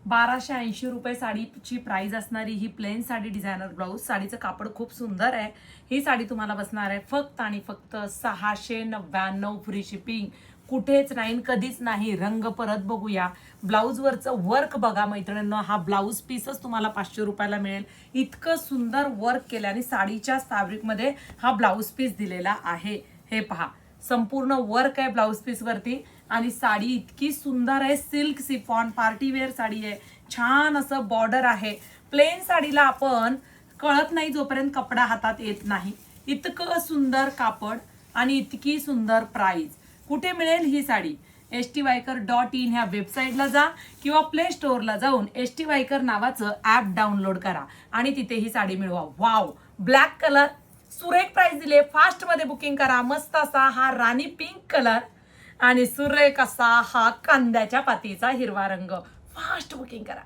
1280 रुपये साडीची प्राइस असणारी ही plain sari designer blouse. साडीचं कापड खूप सुंदर आहे. ही साडी तुम्हाला बसणार आहे फक्त आणि फक्त 699 फ्री शिपिंग. कुठेच नाही, कधीच नाही. रंग परत बघूया. ब्लाऊजवरचं वर्क बघा मैत्रिणींनो. हा ब्लाऊज पीसच तुम्हाला 500 रुपयाला मिळेल. इतकं सुंदर वर्क केलं आणि साडीच्या फॅब्रिकमध्ये हा ब्लाऊज पीस दिलेला आहे. हे पहा, संपूर्ण वर्क आहे ब्लाऊज पीस वरती आणि साडी इतकी सुंदर आहे. सिल्क सिफॉन पार्टीवेअर साडी आहे. छान असं बॉर्डर आहे. प्लेन साडीला आपण कळत नाही जोपर्यंत कपडा हातात येत नाही. इतकं सुंदर कापड आणि इतकी सुंदर प्राइस. कुठे मिळेल ही साडी? stviker.in ह्या वेबसाईटला जा किंवा प्ले स्टोअरला जाऊन stviker नावाचं ऍप डाउनलोड करा आणि तिथे ही साडी मिळवा. वाव, ब्लॅक कलर, सुरेख प्राइस दिले. फास्ट मध्ये बुकिंग करा. मस्त असा हा राणी पिंक कलर आणि सुरेख असा हा कांद्याच्या पातीचा हिरवा रंग. फास्ट बुकिंग करा.